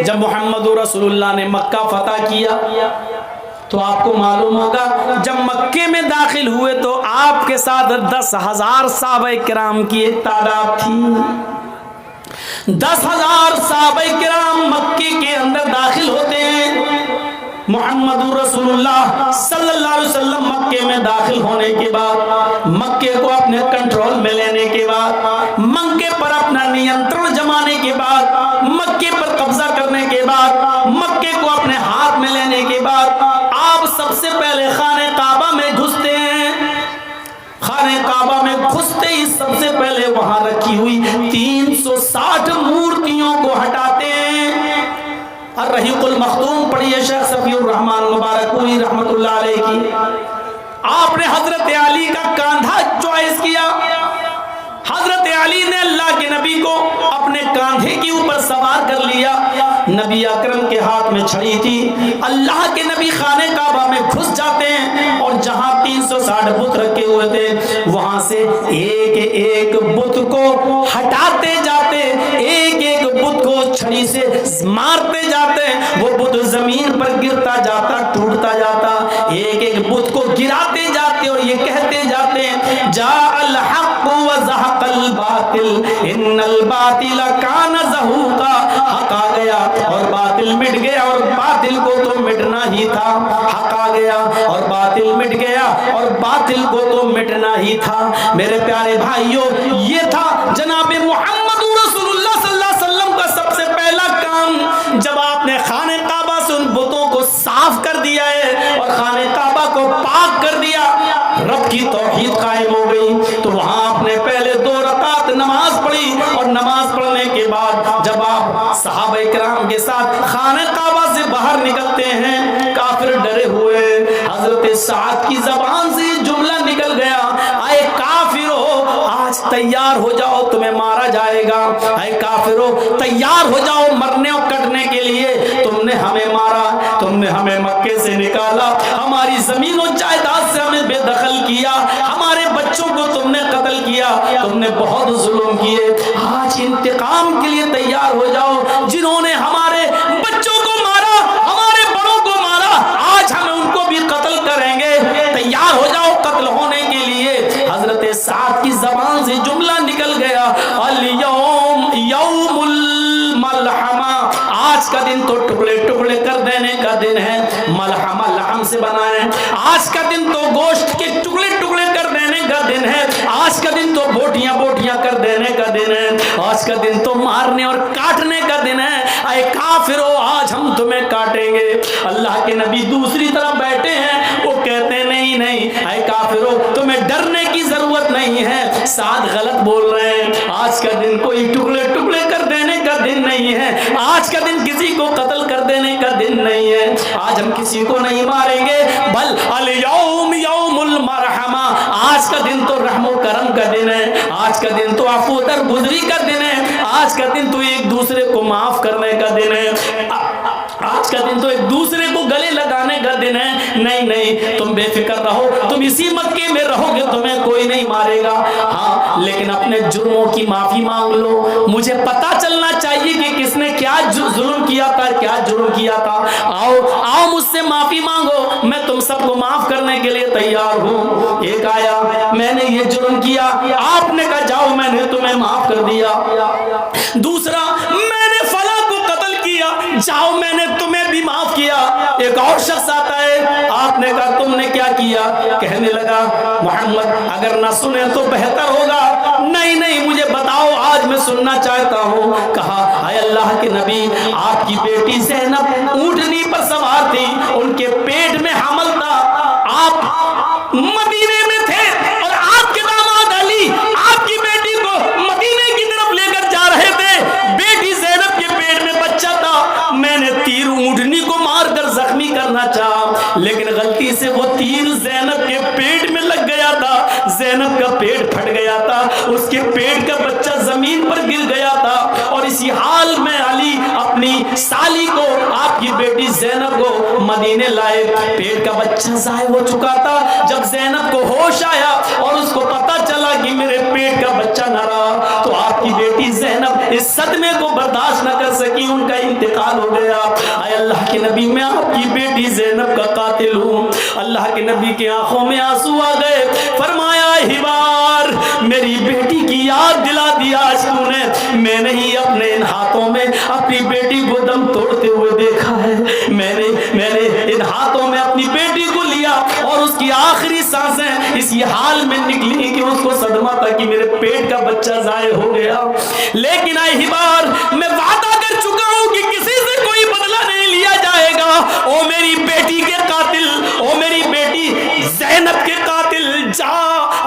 جب محمد رسول اللہ نے مکہ فتح کیا تو آپ کو معلوم ہوگا جب مکے میں داخل ہوئے تو آپ کے ساتھ 10,000 صحابہ کرام کی ایک تعداد تھی. 10,000 صحابہ کرام مکے کے اندر داخل ہوتے ہیں. محمد رسول اللہ صلی اللہ علیہ وسلم مکے میں داخل ہونے کے بعد، مکے کو اپنے کنٹرول میں لینے کے بعد، مکے پر اپنا نینترن جمانے کے بعد، مکے پر قبضہ کرنے کے بعد، مکے کو اپنے ہاتھ میں لینے کے بعد آپ سب سے پہلے خانہ کعبہ میں گھستے ہیں. خانہ کعبہ میں گھستے ہی سب سے پہلے وہاں رکھی ہوئی 360 مورتیوں کو ہٹاتے ہیں. الرحیق المختوم پڑھیے شیخ صفی الرحمن مبارک پوری رحمت اللہ علیہ کی. آپ نے حضرت علی کا کاندھا چوائس کیا. حضرت علی نے اللہ کے نبی کو اپنے کاندھے کے اوپر سوار کر لیا. نبی اکرم کے ہاتھ میں چھڑی تھی. اللہ کے نبی خانہ کعبہ میں گھس جاتے ہیں اور جہاں 360 بت رکھے ہوئے تھے وہاں سے ایک ایک بت کو ہٹاتے جاتے، ایک ایک بت کو چھڑی سے مارتے جاتے. وہ بت زمین پر گرتا جاتا، ٹوٹتا جاتا. ایک ایک بت کو گراتے جاتے اور یہ کہتے جاتے جاء الحق وزهق الباطل ان الباطل کان زہوقا. حق آ گیا اور باطل مٹ گیا اور باطل کو تو مٹنا ہی تھا. حق آ گیا اور باطل مٹ گیا اور باطل کو تو مٹنا ہی تھا. میرے پیارے بھائیوں، یہ تھا جناب محمد رسول اللہ صلی اللہ علیہ وسلم کا سب سے پہلا کام. جب آپ نے خانہ کعبہ سے ان بتوں کو صاف کر دیا ہے اور خانہ کعبہ کو پاک کر دیا، رب کی توحید قائم ہو گئی، تو وہاں آپ نے پہلے 2 رکعت نماز پڑھی اور نماز پڑھنے کے بعد جب آپ صحابہ کرام کے ساتھ خانہ کعبہ سے باہر نکلتے ہیں، کافر ڈرے ہوئے. حضرت سعد کی زبان سے یہ جملہ نکل گیا، اے کافرو آج تیار ہو جاؤ تمہیں مارا جائے گا. اے کافرو تیار ہو جاؤ مرنے اور کٹنے کے لیے. تم نے ہمیں مارا، تم نے ہمیں مکے سے نکالا، ہماری زمین و جائیداد سے ہمیں بے دخل کیا، ہمارے بچوں کو تم نے قتل کیا، تم نے بہت ظلم کیے. آج انتقام کے لیے تیار ہو جاؤ. جنہوں نے ہمارے بچوں کو مارا، ہمارے بڑوں کو مارا، آج ہم ان کو بھی قتل کریں گے. تیار ہو جاؤ قتل ہونے کے لیے. حضرت سعد کی زبان سے جملہ نکل گیا، الیوم یوم الملحمہ. آج کا دن تو ٹکڑے ٹکڑے کر دینے کا دن ہے. ملحمہ لحم سے بنا ہے. آج کا دن تو گوشت کے ٹکڑے ٹکڑے کر دینے کا دن ہے. آج کا دن تو بوٹیاں بوٹیاں کر دینے کا دن ہے. آج کا دن تو مارنے اور کاٹنے کا دن ہے. اے کافرو آج ہم تمہیں کاٹیں گے. اللہ کے نبی دوسری طرف بیٹھے ہیں، وہ کہتے نہیں نہیں اے کافرو تمہیں ڈرنے کی ضرورت نہیں ہے. سعد غلط بول رہے ہیں. آج کا دن کوئی ٹکڑے ٹکڑے کر دینے کا دن نہیں ہے. آج کا دن کسی کو قتل کر دینے کا دن نہیں ہے. آج ہم کسی کو نہیں ماریں گے، بل الیوم یوم المرحمہ. آج کا دن تو رحم و کرم کا دن ہے. آج کا دن تو عفو درگزری کا دن ہے. آج کا دن تو ایک دوسرے کو معاف کرنے کا دن ہے. آج کا دن تو ایک دوسرے کو گلے لگانے کا دن ہے. نہیں نہیں تم بے فکر رہو، تم اسی مکے میں رہو گے، تمہیں کوئی نہیں مارے گا. ہاں لیکن اپنے جرموں کی معافی مانگ لو. مجھے پتا چلنا چاہیے کہ کس نے کیا ظلم کیا تھا، کیا جرم کیا تھا. آؤ آؤ مجھ سے معافی مانگو، میں تم سب کو معاف کرنے کے لیے تیار ہوں. ایک آیا، میں نے یہ جرم کیا، آپ نے کہا جاؤ میں نے تمہیں معاف کر دیا. دوسرا، میں نے فلاں کو قتل کیا، جاؤ میں نے تمہیں بھی معاف کیا. ایک اور شخص آتا ہے، آپ نے کہا تم نے کیا کیا؟ کہنے لگا محمد اگر نہ سنے تو بہتر ہوگا. نہیں نہیں مجھے بتاؤ، آج میں سننا چاہتا ہوں. کہا اے اللہ کے نبی، آپ کی بیٹی زینب اونٹنی پر سوار تھی، ان کے پیٹ میں حمل تھا، آپ مدینے میں تھے اور آپ کے داماد علی آپ کی بیٹی کو مدینے کی طرف لے کر جا رہے تھے. بیٹی زینب کے پیٹ میں بچہ تھا. میں نے تیر اونٹنی کو مار کر زخمی کرنا چاہا، لیکن غلطی سے وہ تیر زینب کے پیٹ میں لگ گیا تھا. زینب کا پیٹ پھٹ گیا تھا، اس کے پیٹ کا بچہ زمین پر گر گیا تھا. اور اسی حال میں علی اپنی سالی کو، آپ کی بیٹی زینب کو مدینے لائے. پیٹ کا بچہ ضائع ہو چکا تھا. جب زینب کو ہوش آیا اور اس کو پتا چلا کہ میرے پیٹ کا بچہ نہ رہا، تو آپ کی بیٹی بیٹی زینب اس صدمے کو برداشت نہ کر سکی, ان کا انتقال ہو گیا. اے اللہ کے نبی, میں آپ کی بیٹی زینب کا قاتل ہوں. اللہ کے نبی کی آنکھوں میں آنسو آ گئے. فرمایا ہبار, میری بیٹی کی یاد دلا دیا آج تو نے. میں نے ہی اپنے ان ہاتھوں میں اپنی بیٹی کو دم توڑتے ہوئے دیکھا ہے. میں نے ان ہاتھوں میں اپنی بیٹی کو لیا اور اس کی آخری سانسیں اسی حال میں نکلی کہ اس کو صدمہ تھا کہ میرے پیٹ کا بچہ ضائع ہو گیا. لیکن اے ہبار, میں وعدہ کر چکا ہوں کہ کسی سے کوئی بدلہ نہیں لیا جائے گا. او میری بیٹی کے قاتل, او میری بیٹی زینب کے قاتل, جا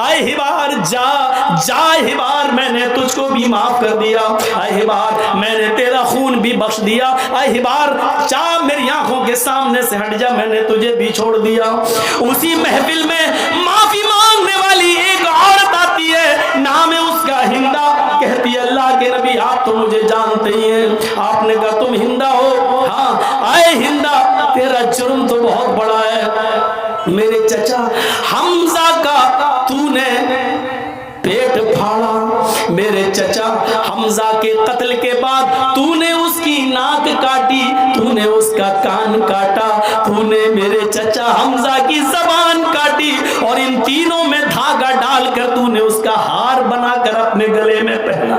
اے ہبار, جا ہبار, میں نے تجھ کو بھی معاف کر دیا. اے ہبار, میں نے تیرا خون بھی بخش دیا. اے ہبار, جا میری آنکھوں کے سامنے سے ہٹ جا, میں نے تجھے بھی چھوڑ دیا. اسی محفل میں معافی مانگنے والی ایک عورت آتی ہے, نام ہے اس کا ہندا. کہتی ہے اللہ کے نبی آپ تو مجھے جانتے ہی ہیں. آپ نے کہا تم ہندا ہو؟ ہاں. اے ہندا, تیرا جرم تو بہت بڑا ہے. میرے چچا حمزہ کا تو نے پیٹ پھاڑا. میرے چچا حمزہ کے قتل کے بعد تو نے اس کی ناک کاٹی, تو نے اس کا کان کاٹا, تو نے میرے چچا حمزہ کی زبان کاٹی, اور ان تینوں میں دھاگا ڈال کر تو نے اس کا ہار بنا کر اپنے گلے میں پہنا.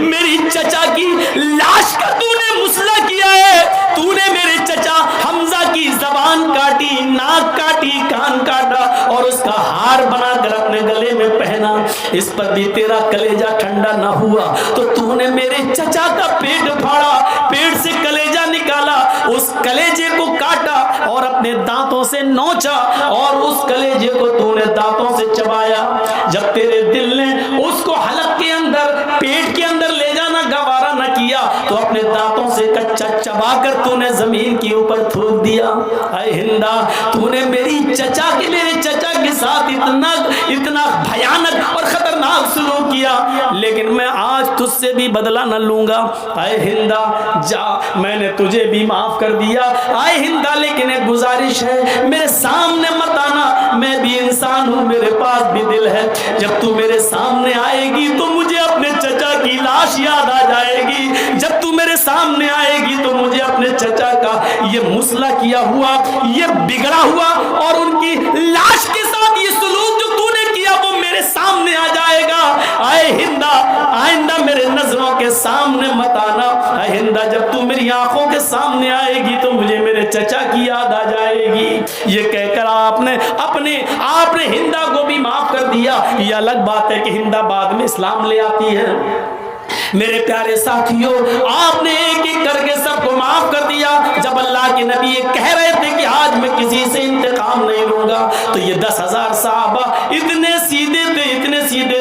میری چچا کی لاش کا تو نے مسئلہ کیا ہے. تو نے میرے چچا حمزہ کی زبان کاٹی, ناک کاٹی, کان کاٹا اور اس کا ہار بنا کر اپنے گلے میں پہنا. اس پر بھی تیرا کلیجہ ٹھنڈا نہ ہوا تو نے میرے چچا کا پیٹ پھاڑا, پیٹ سے کلیجہ نکالا, اس کلیجے کو کاٹا اور اپنے دانتوں سے نوچا, اور اس کلیجے کو تو نے دانتوں سے چبایا. جب تیرے دل نے اس کو حلق کے اندر, پیٹ کے اندر لے جانا گوارا نہ کیا تو اپنے دانتوں سے کچا چبا کر تو نے زمین کے اوپر تھوک دیا. اے ہندا, تو نے میرے چچا کے ساتھ اتنا بھیانک اور خطرناک سلوک کیا, لیکن میں آج تجھ سے بھی بدلہ نہ لوں گا. اے ہندا, جا, میں نے تجھے بھی معاف کر دیا. اے ہندا, لیکن ایک گزارش ہے, میرے سامنے مت آنا, میں بھی انسان ہوں, میرے پاس بھی دل ہے. جب تو میرے سامنے آئے گی تو مجھے اپنے چچا کی لاش یاد آ جائے گی. جب تو میرے سامنے آئے گی تو مجھے اپنے چچا کا یہ مسئلہ کیا ہوا, یہ بگڑا ہوا اور ان کی لاش کے ساتھ یہ سلوک جو تو نے کیا وہ میرے سامنے آ جائے گا. اے ہندا, آئندہ میرے نظروں کے سامنے مت آنا. اے ہندا, جب تو میری آنکھوں کے سامنے آئے گی تو مجھے میرے چچا کی یاد آ جائے گی. یہ کہہ کر آپ نے ہندا کو بھی معاف کر دیا. یہ الگ بات ہے کہ ہندا بعد میں اسلام لے آتی ہے. میرے پیارے ساتھیوں, آپ نے ایک ایک کر کے سب کو معاف کر دیا. جب اللہ کے نبی یہ کہہ رہے تھے کہ آج میں کسی سے انتقام نہیں لوں گا, تو یہ 10,000 صحابہ اتنے سیدھے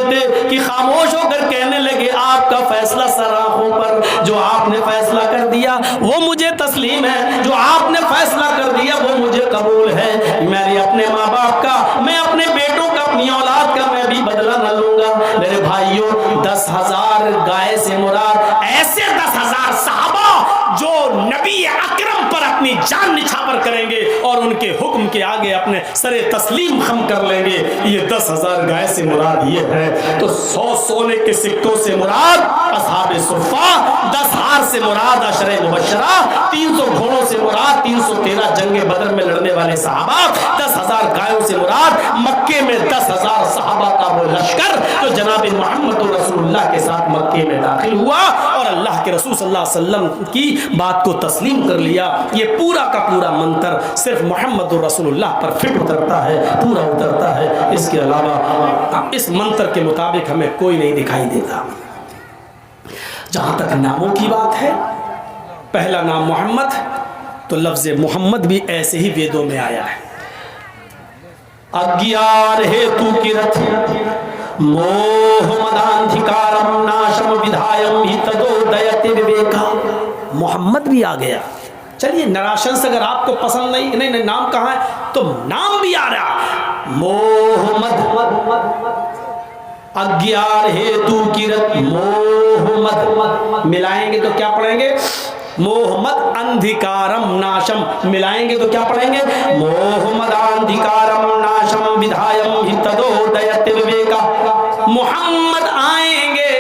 تھے کہ خاموش ہو کر کہنے لگے آپ کا فیصلہ سر آنکھوں پر, جو آپ نے فیصلہ کر دیا وہ مجھے تسلیم ہے, جو آپ نے فیصلہ کر دیا وہ مجھے قبول ہے. میں اپنے ماں باپ کا, میں اپنے بیٹوں کا, اپنی اولاد کا میں بھی بدلہ نہ لوں گا. میرے بھائیوں, 10,000 گائے سے مراد ایسے 10,000 صحابہ جو نبی اکرم پر اپنی جان نچھاور کریں گے اور ان کے حکم کے آگے اپنے سر تسلیم خم کر لیں گے. یہ 10,000 گائے سے مراد یہ ہے. تو 100 سونے کے سکوں سے مراد اصحاب صفہ, 10 ہار سے مراد عشرہ مبشرہ, 300 گھوڑوں سے مراد 313 جنگ بدر میں لڑنے والے صحابہ, 10,000 گائوں سے مراد مکے میں 10,000 صحابہ کا وہ لشکر جو جناب محمد رسول اللہ کے ساتھ مکے میں داخل ہوا اور اللہ کے رسول صلی اللہ علیہ وسلم کی بات کو تسلیم کر لیا. یہ پورا کا پورا منتر صرف محمد رسول اللہ پر فٹ اترتا ہے, پورا اترتا ہے. اس کے علاوہ اس منتر کے مطابق ہمیں کوئی نہیں دکھائی دیتا. جہاں تک ناموں کی بات ہے, پہلا نام محمد, تو لفظ محمد بھی ایسے ہی ویدوں میں آیا ہے. اگیار ہیتو کرت موہ مدانتھکارم ناشم ودھایم ہتدودیت وویکا. محمد بھی آ گیا. چلیے نراشنس اگر آپ کو پسند نہیں نام کہاں ہے تو نام بھی آ رہا. محمد, اگیار ہیتو کرت محمد, ملائیں گے تو کیا پڑھیں گے؟ محمد اندھکارم ناشم, ملائیں گے تو کیا پڑھیں گے؟ محمد اندھکارم ناشم ودھایم ہتدودیت وویکا. محمد آئیں گے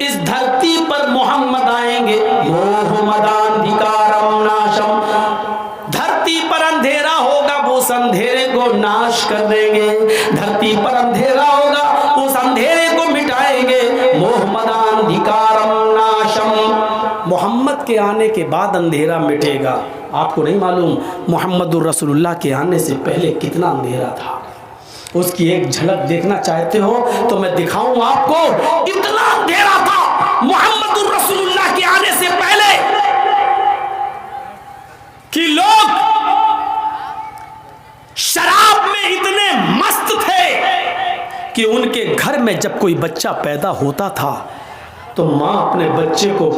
اس دھرتی گے موہ مدان دھکارم ناشم، دھرتی پر اندھیرا ہوگا وہ اس اندھیرے کو ناش کر دیں گے، دھرتی پر اندھیرا ہوگا اس اندھیرے کو مٹائیں گے، موہ مدان دھکارم ناشم، محمد کے آنے کے بعد اندھیرا مٹے گا۔ آپ کو نہیں معلوم محمد الرسول اللہ کے آنے سے پہلے کتنا اندھیرا تھا؟ اس کی ایک جھلک دیکھنا چاہتے ہو تو میں دکھاؤں آپ کو، اتنا اندھیرا تھا محمد الرسول اللہ کے آنے سے پہلے کہ لوگ شراب میں اتنے مست تھے کہ ان کے گھر میں جب کوئی بچہ پیدا ہوتا تھا تو ماں اپنے بچے کو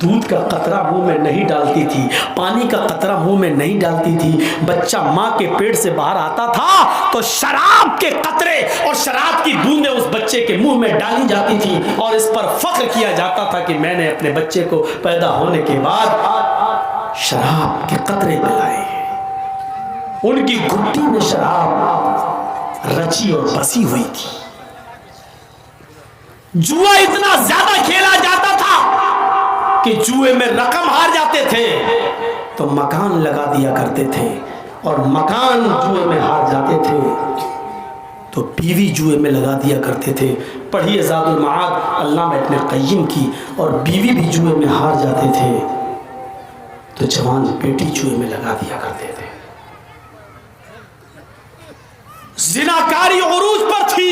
دودھ کا قطرہ منہ میں نہیں ڈالتی تھی، پانی کا قطرہ منہ میں نہیں ڈالتی تھی، بچہ ماں کے پیٹ سے باہر آتا تھا تو شراب کے قطرے اور شراب کی بوندیں اس بچے کے منہ میں ڈالی جاتی تھی اور اس پر فخر کیا جاتا تھا کہ میں نے اپنے بچے کو پیدا ہونے کے بعد شراب کے قطرے پلائے۔ ان کی گھٹی میں شراب رچی اور بسی ہوئی تھی، جوا اتنا زیادہ کھیلا جاتا تھا کہ جوئے میں رقم ہار جاتے تھے تو مکان لگا دیا کرتے تھے، اور مکان جوئے میں ہار جاتے تھے تو بیوی جوئے میں لگا دیا کرتے تھے۔ پڑھیے زاد المعاد علامہ ابن قیم کی، اور بیوی بھی جوئے میں ہار جاتے تھے تو جوان بیٹی جوئے میں لگا دیا کرتے تھے۔ زناکاری عروج پر تھی،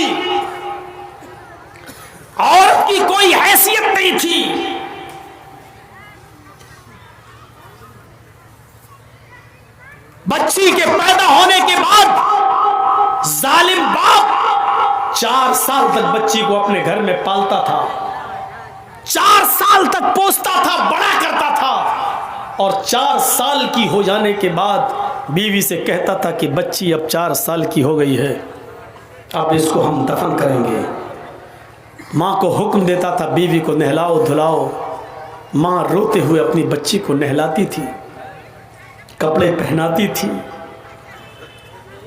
عورت کی کوئی حیثیت نہیں تھی، بچی کے پیدا ہونے کے بعد ظالم باپ 4 سال تک بچی کو اپنے گھر میں پالتا تھا، 4 سال تک پوستا تھا، بڑا کرتا تھا، اور 4 سال کی ہو جانے کے بعد بیوی سے کہتا تھا کہ بچی اب 4 سال کی ہو گئی ہے، اب اس کو ہم دفن کریں گے۔ ماں کو حکم دیتا تھا بیوی کو نہلاؤ دھلاؤ، ماں روتے ہوئے اپنی بچی کو نہلاتی تھی، کپڑے پہناتی تھی۔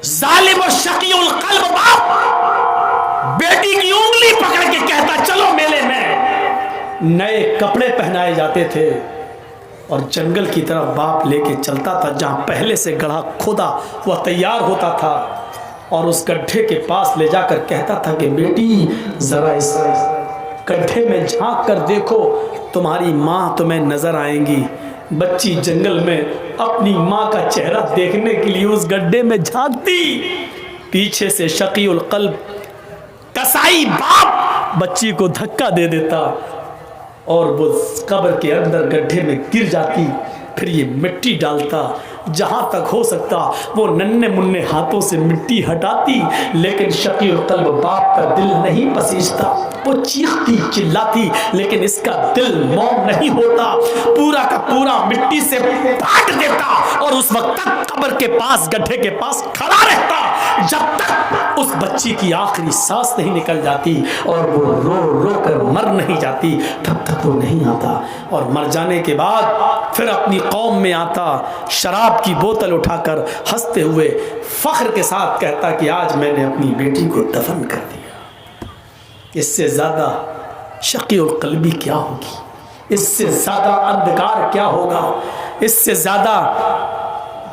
ظالم اور شقی القلب باپ بیٹی کی انگلی پکڑ کے کہتا چلو میلے میں، نئے کپڑے پہنائے جاتے تھے اور جنگل کی طرف باپ لے کے چلتا تھا جہاں پہلے سے گڑھا کھودا وہ تیار ہوتا تھا، اور اس گڈھے کے پاس لے جا کر کہتا تھا کہ بیٹی ذرا اس گڈھے میں جھانک کر دیکھو، تمہاری ماں تمہیں نظر آئیں گی۔ بچی جنگل میں اپنی ماں کا چہرہ دیکھنے کے لیے اس گڈھے میں جھانکتی، پیچھے سے شقی القلب کسائی باپ بچی کو دھکا دے دیتا اور وہ قبر کے اندر گڈھے میں گر جاتی، پھر یہ مٹی ڈالتا، جہاں تک ہو سکتا وہ ننھے منھے ہاتھوں سے مٹی ہٹاتی، لیکن شقی القلب باپ کا دل نہیں پسیجتا، وہ چیختی چلاتی لیکن اس کا دل موم نہیں ہوتا، پورا کا پورا مٹی سے پاٹ دیتا اور اس وقت تک قبر کے پاس گڈھے کے پاس کھڑا رہتا جب تک اس بچی کی آخری سانس نہیں نکل جاتی اور وہ رو رو کر مر نہیں جاتی، تب تک وہ نہیں آتا، اور مر جانے کے بعد پھر اپنی قوم میں آتا، شراب کی بوتل اٹھا کر ہنستے ہوئے فخر کے ساتھ کہتا کہ آج میں نے اپنی بیٹی کو دفن کر دیا۔ اس سے زیادہ شقی القلبی کیا ہوگی، اس سے زیادہ اندھکار کیا ہوگا، اس سے زیادہ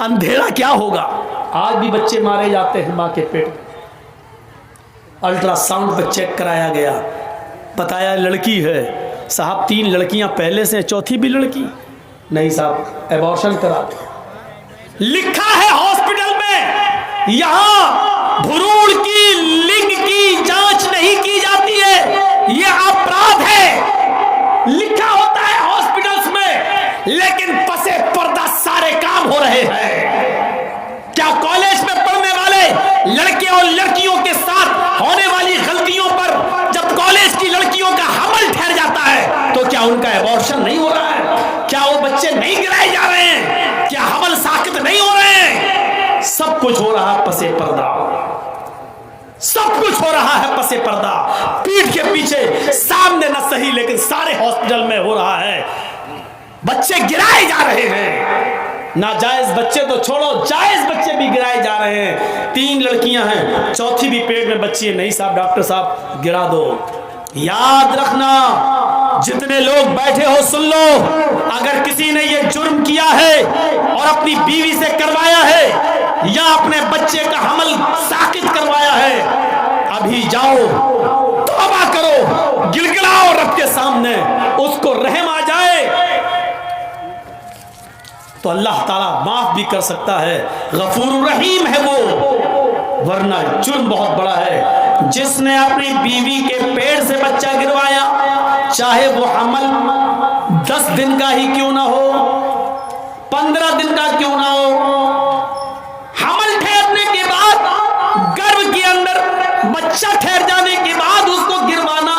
اندھیرا کیا ہوگا۔ آج بھی بچے مارے جاتے ہیں ماں کے پیٹ، الٹرا ساؤنڈ پہ چیک کرایا گیا، بتایا لڑکی ہے، صاحب 3 لڑکیاں پہلے سے، چوتھی بھی لڑکی، نہیں صاحب ایبارشن کرا دیں۔ لکھا ہے ہاسپٹل میں یہاں بھروڑ کی لنگ کی جانچ نہیں کی جاتی ہے، یہ اپرادھ ہے، لکھا ہوتا ہے ہاسپٹلز میں، لیکن پسے پردہ سارے کام ہو رہے ہیں۔ کیا کالج میں پڑھنے والے لڑکے اور لڑکیوں کے ساتھ ہونے والی غلطیوں پر جب کالج کی لڑکیوں کا حمل ٹھہر جاتا ہے تو کیا ان کا ایبارشن نہیں ہو رہا ہے؟ کیا وہ بچے نہیں گرائے جا رہے ہیں؟ کیا حمل ساقط نہیں ہو رہے ہیں؟ سب کچھ ہو رہا ہے پسے پردہ، سب کچھ ہو رہا ہے پسے پردہ، پیٹھ کے پیچھے، سامنے نہ صحیح لیکن سارے ہاسپٹل میں ہو رہا ہے، بچے گرائے جا رہے ہیں۔ ناجائز بچے تو چھوڑو، جائز بچے بھی گرائے جا رہے ہیں۔ 3 لڑکیاں ہیں، چوتھی بھی پیٹ میں بچی ہے، نہیں صاحب ڈاکٹر صاحب گرا دو۔ یاد رکھنا جتنے لوگ بیٹھے ہو سن لو، اگر کسی نے یہ جرم کیا ہے اور اپنی بیوی سے کروایا ہے یا اپنے بچے کا حمل ساقط کروایا ہے، ابھی جاؤ توبہ کرو، گڑگڑاؤ رب کے سامنے، اس کو رحم آ جائے تو اللہ تعالیٰ معاف بھی کر سکتا ہے، غفور الرحیم ہے وہ، ورنہ جرم بہت بڑا ہے۔ جس نے اپنی بیوی کے پیٹ سے بچہ گروایا، چاہے وہ حمل 10 دن کا ہی کیوں نہ ہو، 15 دن کا کیوں نہ ہو، حمل ٹھہرنے کے بعد گربھ کے اندر بچہ ٹھہر جانے کے بعد اس کو گروانا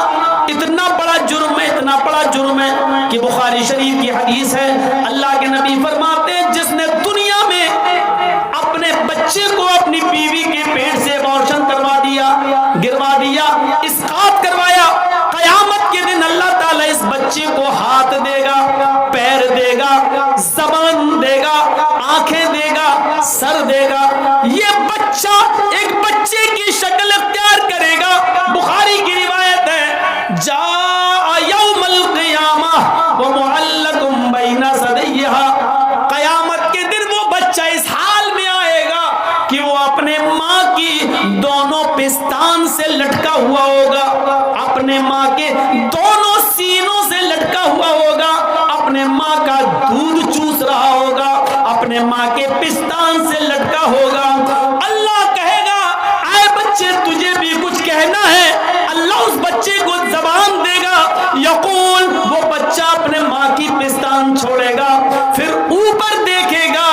اتنا بڑا جرم ہے، اتنا بڑا جرم ہے کہ بخاری شریف کی حدیث ہے، اللہ کے نبی فرماتے ہیں جس نے دنیا میں اپنے بچے کو اپنی بیوی کے پیٹ سے ابارشن کروا دیا، گروا دیا، اسقاط کروایا، قیامت کے دن اللہ تعالیٰ اس بچے کو ہاتھ دے گا، پیر دے گا، زبان دے گا، آنکھیں دے گا، سر دے گا، یہ بچہ ایک بچے کی شکل اختیار کرے گا۔ بخاری کی روایت ہے، جاء یوم القیامہ ومعلق بین ثدیہا، قیامت کے دن وہ بچہ اس حال میں آئے گا کہ وہ اپنے ماں کی دونوں پستان سے لٹکا ہوا ہوگا، اپنے ماں کے دونوں سینوں سے لٹکا ہوا ہوگا، اپنے ماں کا دودھ چوس رہا ہوگا، اپنے ماں کے پستان سے لٹکا ہوگا۔ اللہ کہے گا اے بچے تجھے بھی کچھ کہنا ہے، اللہ اس بچے کو زبان دے گا، یقول، وہ بچہ اپنے ماں کی پستان چھوڑے گا، پھر اوپر دیکھے گا،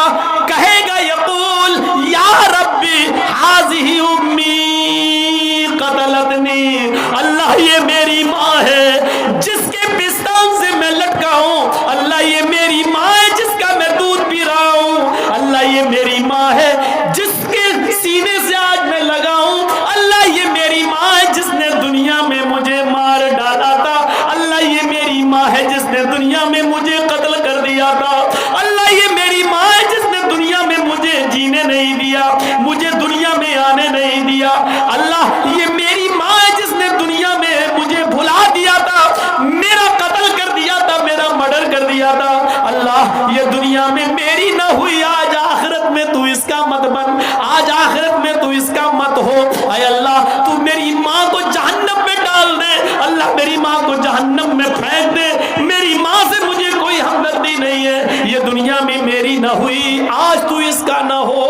کہے گا یقول یا ربی ہذہ امی قتلتنی، اللہ یہ میری ماں ہے جس کے پستان سے میں لٹکا ہوں، اللہ یہ میری ماں ہے جس کا میں دودھ پی رہا ہوں، اللہ یہ میری ماں ہے جس کے سینے سے آج میں لگا ہوں، اللہ یہ میری ماں ہے جس نے دنیا میں مجھے مار ڈالا تھا، اللہ یہ میری ماں ہے جس نے دنیا میں مجھے قتل کر دیا تھا، اللہ یہ میری ماں ہے جس نے دنیا میں مجھے جینے نہیں دیا، مجھے دنیا میں آنے نہیں دیا، اللہ یہ میری ماں ہے جس نے دنیا میں مجھے بھلا دیا تھا، میرا قتل کر دیا تھا، میرا مرڈر کر دیا تھا، اللہ یہ دنیا میں میری نہ ہوئی، آج آخرت میں تو اس کا مت بن، آج آخرت میں تو اس کا مت ہو، اے اللہ تو میری ماں کو جہنم میں ڈال دے، اللہ میری ماں کو جہنم میں پھینک دے، میری ماں سے مجھے کوئی ہمدردی نہیں ہے، یہ دنیا میں میری نہ ہوئی، آج تو اس کا نہ ہو۔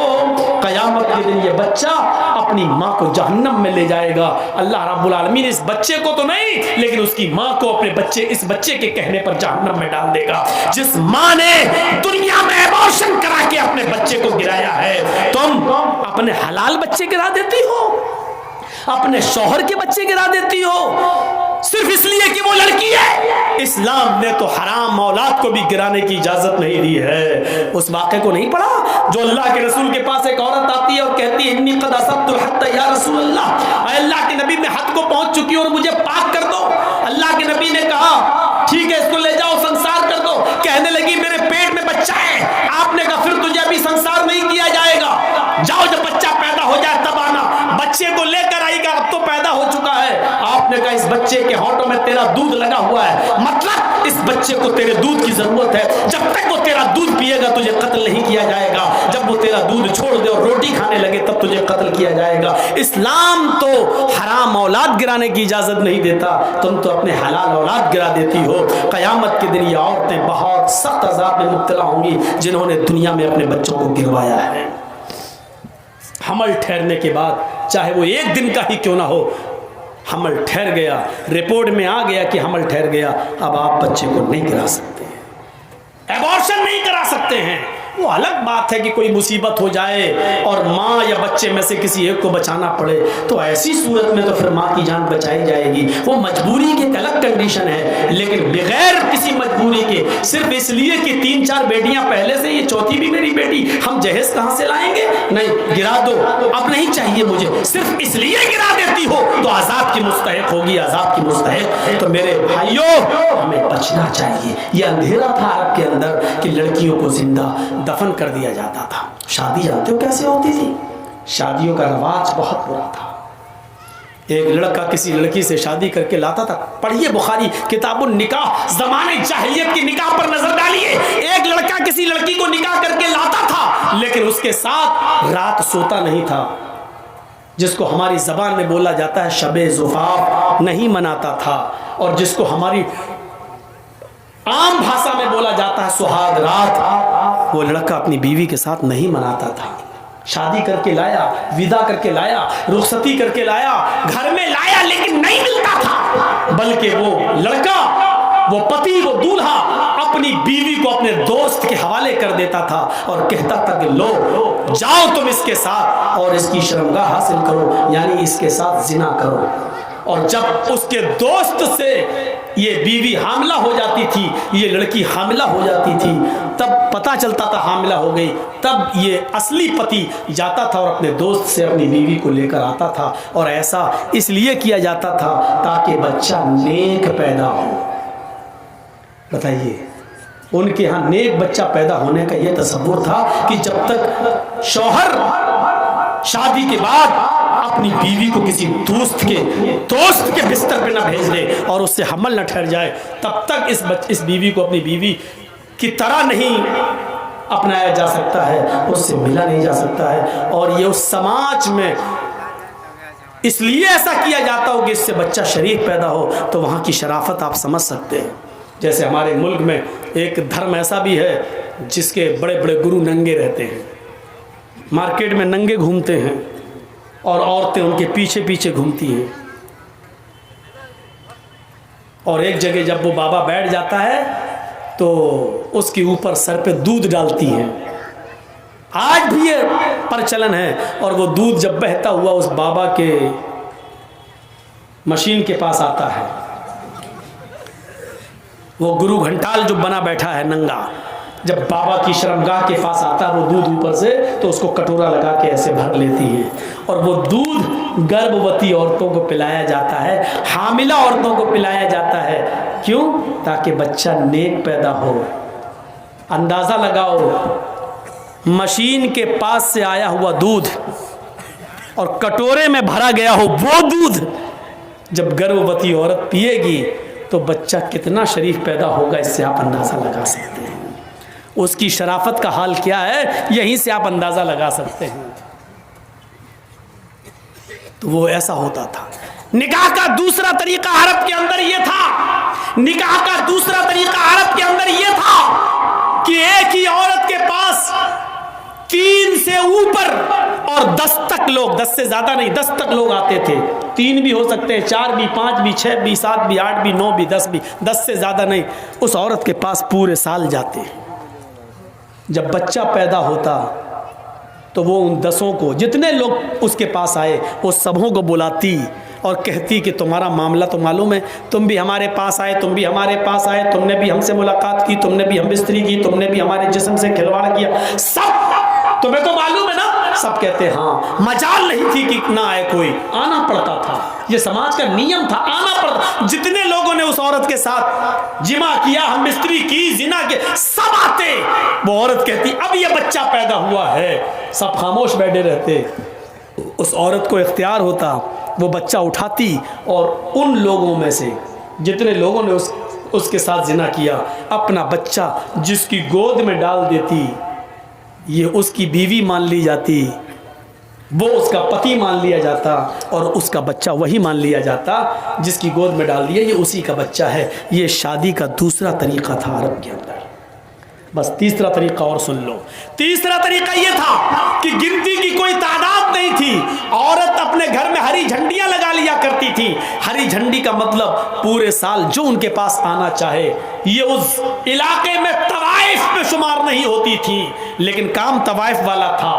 قیامت کے دن یہ بچہ اپنی ماں کو جہنم میں لے جائے گا، اللہ رب العالمین اس بچے کو تو نہیں لیکن اس کی ماں کو اپنے بچے، اس بچے کے کہنے پر جہنم میں ڈال دے گا۔ جس ماں نے دنیا میں ابارشن کرا کے اپنے بچے کو گرایا ہے، تم اپنے حلال بچے گرا دیتی ہو، اپنے شوہر کے بچے گرا دیتی ہو، صرف اس لیے کہ وہ لڑکی ہے۔ اسلام نے تو حرام اولاد کو بھی گرانے کی اجازت نہیں دی ہے۔ اس واقعے کو نہیں پڑھا جو اللہ کے رسول کے پاس ایک عورت آتی ہے اور کہتی ہے انی قد اصبت الحد یا رسول اللہ، اے اللہ کے نبی میں حد کو پہنچ چکی ہوں اور مجھے پاک کر دو۔ اللہ کے نبی نے کہا ٹھیک ہے اس کو لے جاؤ سنسار کر دو۔ کہنے لگی میرے پیٹ میں بچہ ہے۔ آپ نے کہا پھر تجھے ابھی سنسار نہیں کیا جائے گا، جاؤ جب بچہ پیدا ہو جائے تب آنا۔ بچے کو لے کر آئی گا، اب تو پیدا ہو چکا ہے۔ آپ نے کہا اس بچے کے ہونٹوں میں تیرا دودھ لگا ہوا ہے، مطلب اس بچے کو تیرے دودھ کی ضرورت ہے، جب تک وہ تیرا دودھ پیے گا تجھے قتل نہیں کیا جائے گا، جب وہ تیرا دودھ چھوڑ دے اور روٹی کھانے لگے تب تجھے قتل کیا جائے گا۔ اسلام تو حرام اولاد گرانے کی اجازت نہیں دیتا، تم تو اپنے حلال اولاد گرا دیتی ہو۔ قیامت کے دن یہ عورتیں بہت سخت عذاب میں مبتلا ہوں گی جنہوں نے دنیا میں اپنے بچوں کو گروایا ہے۔ حمل ٹھہرنے کے بعد چاہے وہ 1 دن کا ہی کیوں نہ ہو، حمل ٹھہر گیا، رپورٹ میں آ گیا کہ حمل ٹھہر گیا، اب آپ بچے کو نہیں گرا سکتے ہیں، ایبارشن نہیں کرا سکتے ہیں۔ وہ الگ بات ہے کہ کوئی مصیبت ہو جائے اور ماں یا بچے میں سے کسی ایک کو بچانا پڑے تو ایسی صورت میں تو پھر ماں کی جان بچائی جائے گی، وہ مجبوری کی ایک الگ کنڈیشن ہے، لیکن بغیر کسی مجبوری کے صرف اس لیے کہ 3-4 بیٹیاں پہلے سے، یہ چوتھی بھی میری بیٹی، ہم جہیز کہاں سے لائیں گے، نہیں گرا دو، اب نہیں چاہیے مجھے، صرف اس لیے گرا دیتی ہو تو عذاب کی مستحق ہوگی، عذاب کی مستحق۔ تو میرے بھائیوں ہمیں بچنا چاہیے۔ یہ اندھیرا تھا عرب کے اندر کہ لڑکیوں کو زندہ دفن کر دیا جاتا تھا۔ شادی جانتے ہو کیسے ہوتی تھی؟ شادیوں کا رواج بہت برا تھا۔ ایک لڑکا کسی لڑکی سے شادی کر کے لاتا تھا. پڑھیے بخاری کتاب النکاح، زمانے جاہلیت کی نکاح پر نظر ڈالیے. ایک لڑکا کسی لڑکی کو نکاح کر کے لاتا تھا لیکن اس کے ساتھ رات سوتا نہیں تھا، جس کو ہماری زبان میں بولا جاتا ہے شب زفاف نہیں مناتا تھا، اور جس کو ہماری عام بھاشا میں بولا جاتا ہے سہاگ رات، وہ لڑکا اپنی بیوی کے ساتھ نہیں مناتا تھا. شادی کر کے لایا، ودا کر کے لایا، رخصتی کر کے لایا، گھر میں لایا، لیکن نہیں ملتا تھا، بلکہ وہ لڑکا، وہ پتی، وہ دولہا اپنی بیوی کو اپنے دوست کے حوالے کر دیتا تھا اور کہتا تھا کہ لو جاؤ تم اس کے ساتھ اور اس کی شرمگاہ حاصل کرو، یعنی اس کے ساتھ زنا کرو. اور جب اس کے دوست سے یہ بیوی حاملہ ہو جاتی تھی، یہ لڑکی حاملہ ہو جاتی تھی، تب پتہ چلتا تھا حاملہ ہو گئی، تب یہ اصلی پتی جاتا تھا اور اپنے دوست سے اپنی بیوی کو لے کر آتا تھا. اور ایسا اس لیے کیا جاتا تھا تاکہ بچہ نیک پیدا ہو. بتائیے، ان کے ہاں نیک بچہ پیدا ہونے کا یہ تصور تھا کہ جب تک شوہر شادی کے بعد اپنی بیوی کو کسی دوست کے بستر پہ نہ بھیج دے اور اس سے حمل نہ ٹھہر جائے، تب تک اس بیوی کو اپنی بیوی کی طرح نہیں اپنایا جا سکتا ہے، اس سے ملا نہیں جا سکتا ہے. اور یہ اس سماج میں اس لیے ایسا کیا جاتا ہو کہ اس سے بچہ شریف پیدا ہو. تو وہاں کی شرافت آپ سمجھ سکتے ہیں. جیسے ہمارے ملک میں ایک دھرم ایسا بھی ہے جس کے بڑے بڑے گرو ننگے رہتے ہیں، مارکیٹ میں ننگے گھومتے ہیں اور عورتیں ان کے پیچھے پیچھے گھومتی ہیں. اور ایک جگہ جب وہ بابا بیٹھ جاتا ہے تو اس کے اوپر سر پہ دودھ ڈالتی ہیں. آج بھی یہ پرچلن ہے. اور وہ دودھ جب بہتا ہوا اس بابا کے مشین کے پاس آتا ہے، وہ گرو گھنٹال جو بنا بیٹھا ہے ننگا، جب بابا کی شرمگاہ کے پاس آتا ہے وہ دودھ اوپر سے، تو اس کو کٹورا لگا کے ایسے بھر لیتی ہے. اور وہ دودھ گربھوتی عورتوں کو پلایا جاتا ہے، حاملہ عورتوں کو پلایا جاتا ہے. کیوں؟ تاکہ بچہ نیک پیدا ہو. اندازہ لگاؤ، مشین کے پاس سے آیا ہوا دودھ اور کٹورے میں بھرا گیا ہو وہ دودھ جب گربھوتی عورت پیے گی تو بچہ کتنا شریف پیدا ہوگا، اس سے آپ اندازہ لگا سکتے ہیں. اس کی شرافت کا حال کیا ہے، یہیں سے آپ اندازہ لگا سکتے ہیں. تو وہ ایسا ہوتا تھا. نکاح کا دوسرا طریقہ عرب کے اندر یہ تھا، نکاح کا دوسرا طریقہ عرب کے اندر یہ تھا کہ ایک ہی عورت کے پاس 3 سے اوپر اور 10 تک لوگ، 10 سے زیادہ نہیں، 10 تک لوگ آتے تھے. 3 بھی ہو سکتے ہیں، 4 بھی، 5 بھی، 6 بھی، 7 بھی، 8 بھی، 9 بھی، 10 بھی، 10 سے زیادہ نہیں. اس عورت کے پاس پورے سال جاتے. جب بچہ پیدا ہوتا تو وہ ان 10 کو، جتنے لوگ اس کے پاس آئے، وہ سبوں کو بلاتی اور کہتی کہ تمہارا معاملہ تو معلوم ہے، تم بھی ہمارے پاس آئے، تم بھی ہمارے پاس آئے، تم نے بھی ہم سے ملاقات کی، تم نے بھی ہم بستری کی، تم نے بھی ہمارے جسم سے کھلواڑ کیا، سب تمہیں تو معلوم ہے نا. سب کہتے ہاں. مجال نہیں تھی کہ نہ آئے کوئی، آنا پڑتا تھا. یہ سماج کا نیم تھا، آنا پڑتا. جتنے لوگوں نے اس عورت کے ساتھ جمع کیا، ہم بستری کی، زنا کے، سب آتے. وہ عورت کہتی اب یہ بچہ پیدا ہوا ہے، سب خاموش بیٹھے رہتے. اس عورت کو اختیار ہوتا، وہ بچہ اٹھاتی اور ان لوگوں میں سے جتنے لوگوں نے اس کے ساتھ زنا کیا، اپنا بچہ جس کی گود میں ڈال دیتی. یہ اس کی بیوی مان لی جاتی، وہ اس کا پتی مان لیا جاتا، اور اس کا بچہ وہی مان لیا جاتا جس کی گود میں ڈال دیا یہ اسی کا بچہ ہے. یہ شادی کا دوسرا طریقہ تھا عرب کے اندر. بس تیسرا طریقہ اور سن لو. تیسرا طریقہ یہ تھا کہ گنتی کی کوئی تعداد نہیں تھی. عورت اپنے گھر میں ہری جھنڈیاں لگا لیا کرتی تھی. ہری جھنڈی کا مطلب پورے سال جو ان کے پاس آنا چاہے. یہ اس علاقے میں طوائف میں شمار نہیں ہوتی تھی، لیکن کام طوائف والا تھا.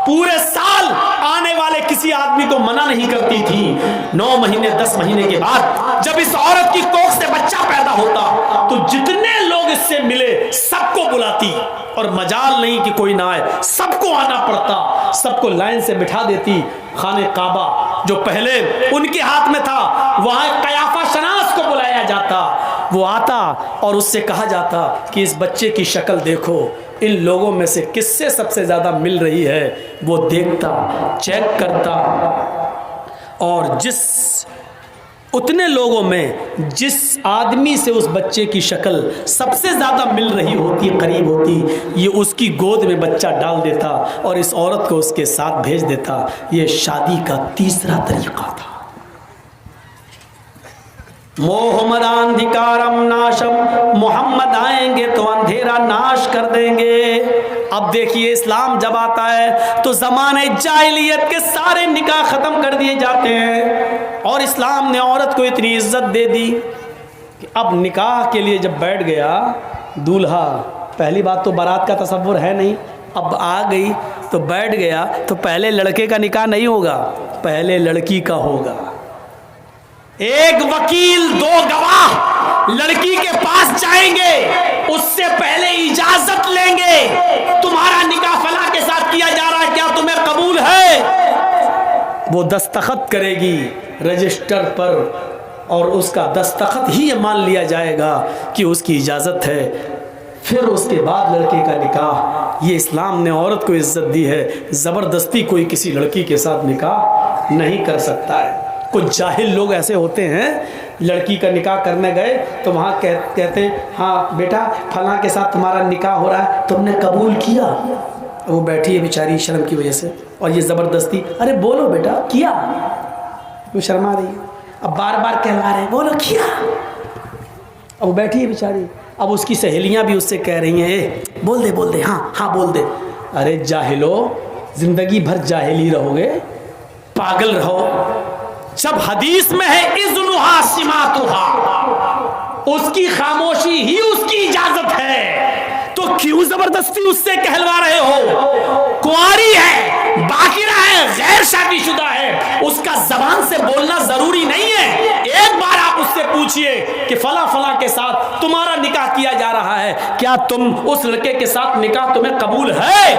پورے سال آنے والے کسی آدمی کو منع نہیں کرتی تھی. 9 مہینے 10 مہینے کے بعد جب اس عورت کی کوکھ سے بچہ پیدا ہوتا تو جتنے لوگ اس سے ملے سب کو بلاتی، اور مجال نہیں کہ کوئی نہ آئے، سب کو آنا پڑتا. سب کو لائن سے بٹھا دیتی. خانہ کعبہ جو پہلے ان کے ہاتھ میں تھا، وہاں قیافہ شناس کو بلایا جاتا. وہ آتا اور اس سے کہا جاتا کہ اس بچے کی شکل دیکھو، ان لوگوں میں سے کس سے سب سے زیادہ مل رہی ہے. وہ دیکھتا، چیک کرتا، اور اتنے لوگوں میں جس آدمی سے اس بچے کی شکل سب سے زیادہ مل رہی ہوتی، قریب ہوتی، یہ اس کی گود میں بچہ ڈال دیتا اور اس عورت کو اس کے ساتھ بھیج دیتا۔ یہ شادی کا تیسرا طریقہ تھا۔ محمد اندھکارم ناشم، محمد آئیں گے تو اندھیرا ناش کر دیں گے۔ اب دیکھیے اسلام جب آتا ہے تو زمانے جاہلیت کے سارے نکاح ختم کر دیے جاتے ہیں، اور اسلام نے عورت کو اتنی عزت دے دی کہ اب نکاح کے لیے جب بیٹھ گیا دولہا، پہلی بات تو بارات کا تصور ہے نہیں، اب آ گئی تو بیٹھ گیا تو پہلے لڑکے کا نکاح نہیں ہوگا، پہلے لڑکی کا ہوگا۔ ایک وکیل، دو گواہ لڑکی کے پاس جائیں گے، اس سے پہلے اجازت لیں گے، تمہارا نکاح فلاں کے ساتھ کیا جا رہا ہے، کیا تمہیں قبول ہے؟ وہ دستخط کرے گی رجسٹر پر، اور اس کا دستخط ہی یہ مان لیا جائے گا کہ اس کی اجازت ہے۔ پھر اس کے بعد لڑکے کا نکاح۔ یہ اسلام نے عورت کو عزت دی ہے، زبردستی کوئی کسی لڑکی کے ساتھ نکاح نہیں کر سکتا ہے۔ کچھ جاہل لوگ ایسے ہوتے ہیں، لڑکی کا نکاح کرنے گئے تو وہاں کہتے ہیں ہاں بیٹا فلاں کے ساتھ تمہارا نکاح ہو رہا ہے، تم نے قبول کیا؟ وہ بیٹھی ہے بیچاری شرم کی وجہ سے، اور یہ زبردستی، ارے بولو بیٹا کیا؟ وہ شرما رہی ہے، اب بار بار کہلوا رہے ہیں بولو کیا؟ اب وہ بیٹھی ہے بیچاری، اب اس کی سہیلیاں بھی اس سے کہہ رہی ہیں اے بول دے ہاں ہاں بول دے۔ ارے جاہلو، زندگی بھر جاہلی رہو گے، پاگل رہو۔ جب حدیث میں ہے اذنھا سماتھا، اس کی خاموشی ہی اس کی اجازت ہے، تو کیوں زبردستی اس سے کہلوا رہے ہو؟ کنواری ہے، باکرہ ہے، غیر شادی شدہ ہے، اس کا زبان سے بولنا ضروری نہیں ہے۔ ایک بار آپ اس سے پوچھئے کہ فلاں فلاں کے ساتھ تمہارا نکاح کیا جا رہا ہے، کیا تم اس لڑکے کے ساتھ نکاح تمہیں قبول ہے؟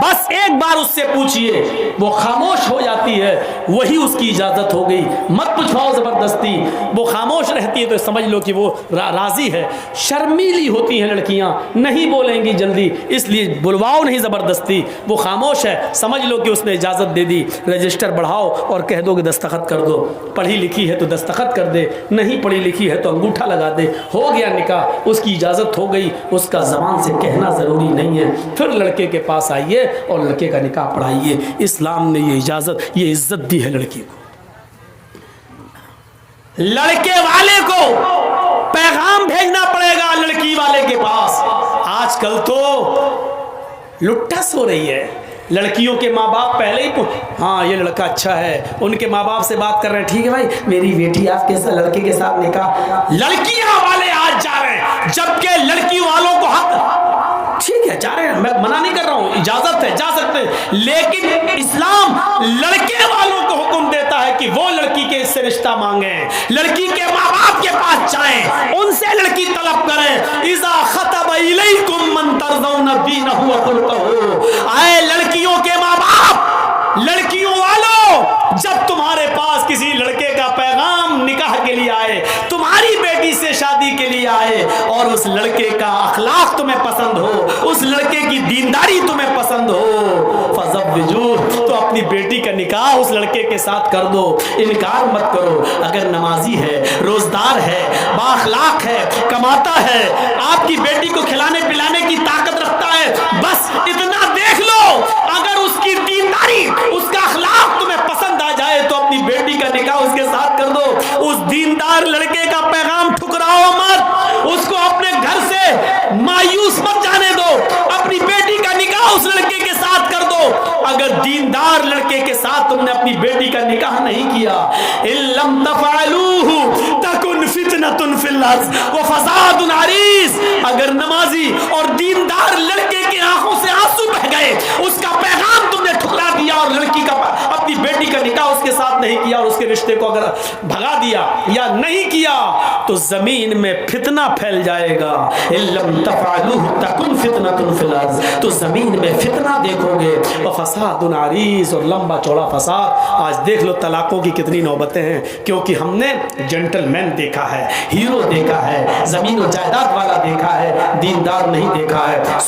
بس ایک بار اس سے پوچھئے، وہ خاموش ہو جاتی ہے، وہی اس کی اجازت ہو گئی۔ مت پوچھواؤ زبردستی، وہ خاموش رہتی ہے تو سمجھ لو کہ وہ راضی ہے۔ شرمیلی ہوتی ہیں لڑکیاں، نہیں بولیں گی جلدی، اس لیے بلواؤ نہیں زبردستی، وہ خاموش ہے، سمجھ لو کہ اس نے اجازت دے دی۔ رجسٹر بڑھاؤ اور کہہ دو کہ دستخط کر دو، پڑھی لکھی ہے تو دستخط کر دے، نہیں پڑھی لکھی ہے تو انگوٹھا لگا دے، ہو گیا نکاح، اس کی اجازت ہو گئی، اس کا زبان سے کہنا ضروری نہیں ہے۔ پھر لڑکے کے پاس آئیے اور لڑکے کا نکاح پڑھائیے۔ اسلام نے یہ اجازت، یہ عزت دی ہے لڑکی کو۔ لڑکے والے کو پیغام بھیجنا پڑے گا لڑکی والے کے پاس۔ آج کل تو لٹا سو رہی ہے، لڑکیوں کے ماں باپ پہلے ہی ہاں یہ لڑکا اچھا ہے، ان کے ماں باپ سے بات کر رہے ہیں، ٹھیک ہے بھائی میری بیٹی آپ کے لڑکے کے ساتھ نکاح۔ لڑکیاں والے آج جا رہے ہیں، جبکہ لڑکی والوں کو حق، ٹھیک ہے جا رہے ہیں، میں منع نہیں کر رہا ہوں، اجازت ہے جا سکتے ہیں، لیکن اسلام لڑکے والوں کو حکم دیتا ہے کہ وہ لڑکی کے سے رشتہ مانگیں، لڑکی کے ماں باپ کے پاس جائیں، ان سے لڑکی طلب کریں۔ اذا خطب الیکم من ترضون دینہ وخلقہ، اے لڑکیوں کے ماں باپ، لڑکیوں والوں، جب تمہارے پاس کسی لڑکے کا پیغام نکاح کے لیے آئے، تمہاری بیٹی سے شادی کے لیے آئے، اور اس لڑکے کا اخلاق تمہیں پسند ہو، اس لڑکے کی دینداری تمہیں پسند ہو، فزوجوہ، تو اپنی بیٹی کا نکاح اس لڑکے کے ساتھ کر دو، انکار مت کرو۔ اگر نمازی ہے، روزدار ہے، بااخلاق ہے، کماتا ہے، آپ کی بیٹی کو کھلانے پلانے کی طاقت رکھتا ہے، بس اتنا دیکھ لو، اگر اس کی دینداری، اس کا اخلاق تمہیں پسند آ جائے تو اپنی بیٹی کا نکاح اس کے ساتھ کر دو۔ اس دیندار لڑکے کا پیغام ٹھکراؤ مت، اس کو اپنے گھر سے مایوس مت جانے دو، اپنی بیٹی کا نکاح اس لڑکے کے ساتھ کر دو۔ اگر دیندار لڑکے کے ساتھ تم نے اپنی بیٹی کا نکاح نہیں کیا، ان لم تفعلوه تکن فتنة فی الارض وفساد عریض، اگر نمازی اور دیندار لڑکے کی آنکھوں سے آنسو بہ گئے، اس کا پیغام تم نے ٹھکرا دیا اور لڑکی کا اپنی بیٹی کا نکاح اس کے ساتھ نہیں کیا، اور اس کے رشتے کو اگر بھگا دیا یا نہیں کیا، تو زمین میں فتنہ پھیل جائے گا۔ ان لم تفعلوه تکن فتنة فی الارض، تو زمین میں فتنہ دیکھو گے، وفساد عریض، اور لمبا چوڑا فساد۔ آج دیکھ لو طلاقوں کی کتنی نوبتیں ہیں، کیونکہ ہم نے جنٹل مین دیکھا ہے، ہیرو دیکھا ہے، زمین و جائیداد والا دیکھا ہے، دیندار نہیں دیکھا ہے۔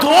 2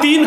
3